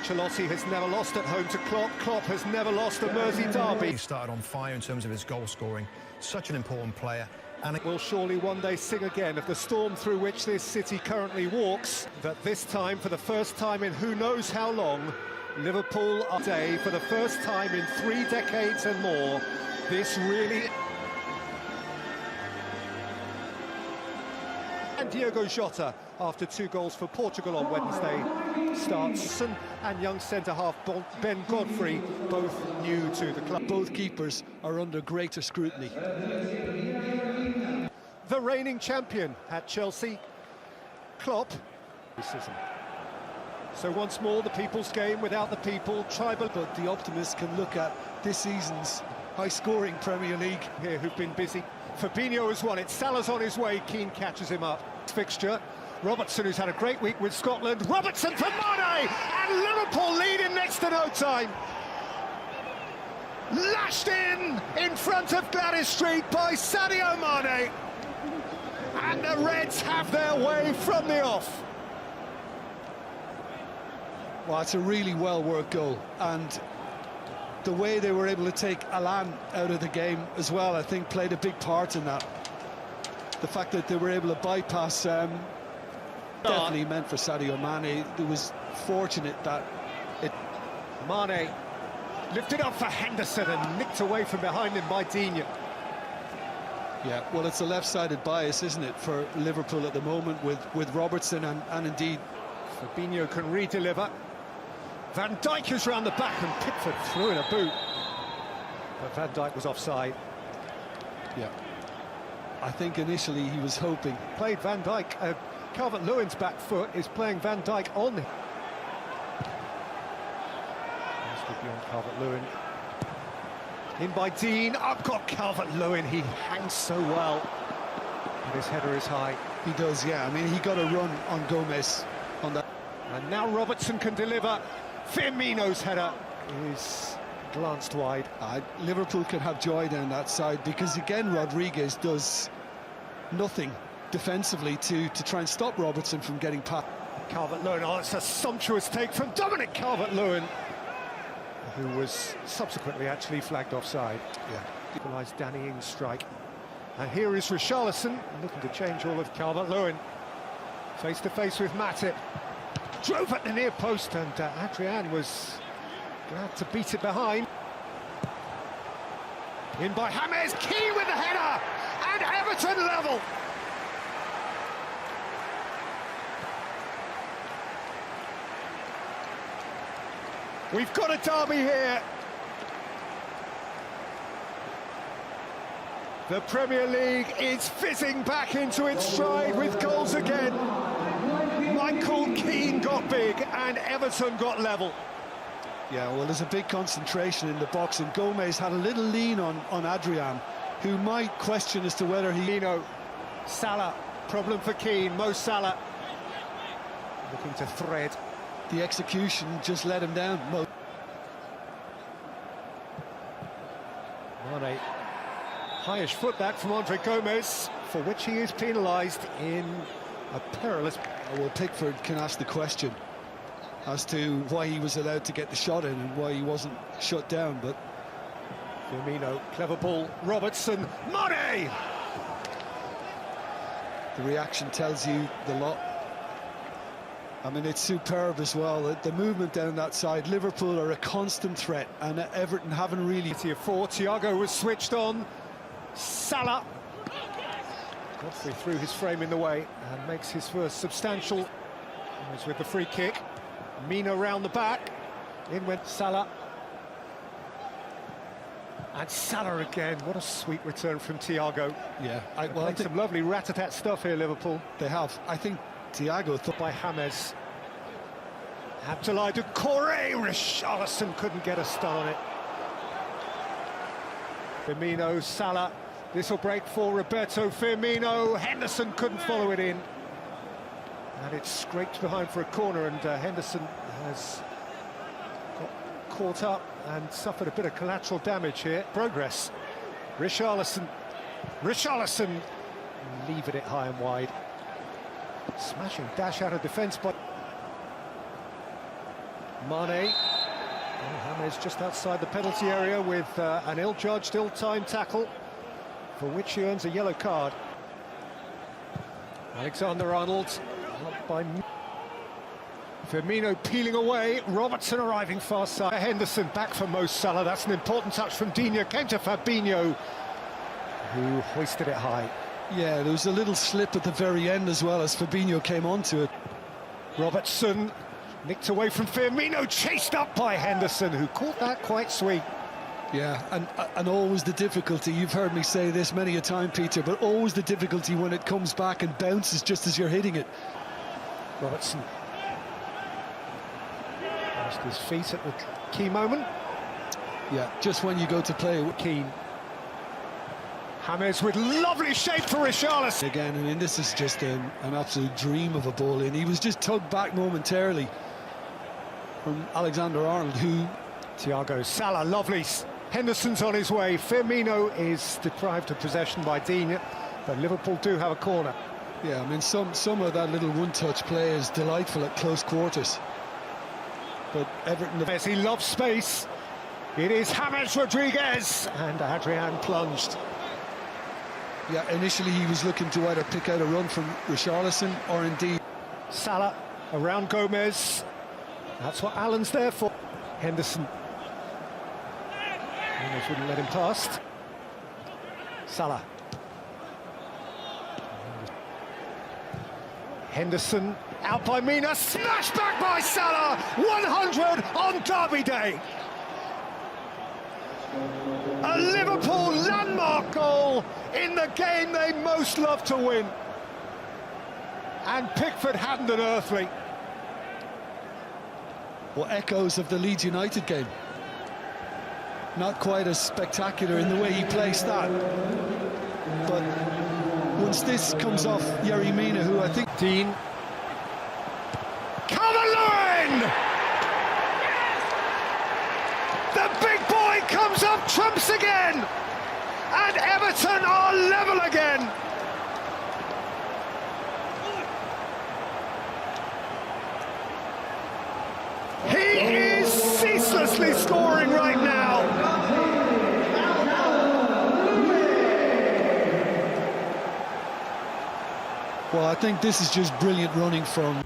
Ancelotti has never lost at home to Klopp. Klopp has never lost a Mersey derby. He started on fire in terms of his goal scoring. Such an important player. And it will surely one day sing again of the storm through which this city currently walks. That this time, for the first time in who knows how long, Liverpool are day for the first time in 3 decades and more. This really... And Diogo Jota, after 2 goals for Portugal on Wednesday, starts. And young centre-half Ben Godfrey, both new to the club. Both keepers are under greater scrutiny. The reigning champion at Chelsea, Klopp. So once more, the people's game without the people, tribal. But the optimists can look at this season's high-scoring Premier League. Here who've been busy. Fabinho has won it, Salah's on his way, Keane catches him up. Fixture, Robertson, who's had a great week with Scotland. Robertson for Mane, and Liverpool lead in next to no time. Lashed in front of Gladys Street by Sadio Mane. And the Reds have their way from the off. Well, it's a really well-worked goal, and the way they were able to take Alan out of the game as well, I think, played a big part in that. The fact that they were able to bypass definitely meant for Sadio Mane. It was fortunate that it... Mane lifted up for Henderson and nicked away from behind him by Digne. Yeah, well, it's a left-sided bias, isn't it, for Liverpool at the moment with Robertson and indeed... Fabinho can re-deliver. Van Dijk is round the back and Pickford threw in a boot. But Van Dijk was offside. Yeah. I think initially he was hoping. Played Van Dijk. Calvert-Lewin's back foot is playing Van Dijk on. This would be on Calvert-Lewin. In by Dean. I've got Calvert-Lewin. He hangs so well. And his header is high. He does, yeah. I mean, he got a run on Gomez on that. And now Robertson can deliver. Firmino's header is glanced wide. Liverpool can have joy down that side because, again, Rodriguez does nothing defensively to try and stop Robertson from getting past. Calvert-Lewin, oh, it's a sumptuous take from Dominic Calvert-Lewin, who was subsequently actually flagged offside. Yeah. Equalised Danny Ings' strike. And here is Richarlison, looking to change all of Calvert-Lewin. Face-to-face with Matip. Drove at the near post, and Adrian was glad to beat it behind. In by James, Keane with the header, and Everton level. We've got a derby here. The Premier League is fizzing back into its stride with goals again. Michael Keane got big and Everton got level. Yeah, well, there's a big concentration in the box, and Gomez had a little lean on Adrian, who might question as to whether he... Salah, problem for Keane, Mo Salah. Looking to thread. The execution just let him down. Mane. Highish foot that from Andre Gomez, for which he is penalised in a perilous... Well, Pickford can ask the question as to why he was allowed to get the shot in and why he wasn't shut down, but... Firmino, clever ball, Robertson, Mane! The reaction tells you the lot. I mean, it's superb as well. The movement down that side, Liverpool are a constant threat, and Everton haven't really... 4, Thiago was switched on, Salah. Godfrey threw his frame in the way and makes his first substantial. He's with the free kick. Mina round the back. In went Salah. And Salah again. What a sweet return from Thiago. Yeah. I think some lovely rat-a-tat stuff here, Liverpool. They have. I think Thiago thought by James. Abdoulaye Doucouré. Richarlison couldn't get a stun on it. Firmino, Salah. This will break for Roberto Firmino. Henderson couldn't follow it in. And it's scraped behind for a corner, and Henderson has got caught up and suffered a bit of collateral damage here. Progress. Richarlison. Richarlison leaving it high and wide. Smashing dash out of defence by Mane. Oh, James just outside the penalty area with an ill-judged, ill-timed tackle, for which he earns a yellow card. Alexander-Arnold, up by Firmino peeling away. Robertson arriving far side. Henderson back for Mo Salah. That's an important touch from Digne. Came to Fabinho, who hoisted it high. Yeah, there was a little slip at the very end as well as Fabinho came onto it. Robertson nicked away from Firmino, chased up by Henderson, who caught that quite sweet. Yeah, and always the difficulty, you've heard me say this many a time, Peter, but always the difficulty when it comes back and bounces just as you're hitting it. Robertson lost his feet at the key moment. Yeah, just when you go to play it. Keane. James with lovely shape for Richarlison. Again, I mean, this is just an absolute dream of a ball in. He was just tugged back momentarily from Alexander-Arnold, who... Thiago, Salah, lovely. Henderson's on his way. Firmino is deprived of possession by Digne, but Liverpool do have a corner. Yeah, I mean, some of that little one-touch play is delightful at close quarters. But Everton... He loves space. It is James Rodriguez, and Adrian plunged. Yeah, initially he was looking to either pick out a run from Richarlison or indeed... Salah around Gomez. That's what Allen's there for. Henderson. Gomez wouldn't let him past. Salah. Henderson out by Mina, smashed back by Salah. 100 on Derby Day. A Liverpool landmark goal in the game they most love to win. And Pickford hadn't an earthly. Well, echoes of the Leeds United game. Not quite as spectacular in the way he placed that. But once this comes off Yerry Mina, who I think... Dean. Calvert-Lewin! The big boy comes up trumps again! And Everton are level again! He is ceaselessly scoring right now! Well, I think this is just brilliant running from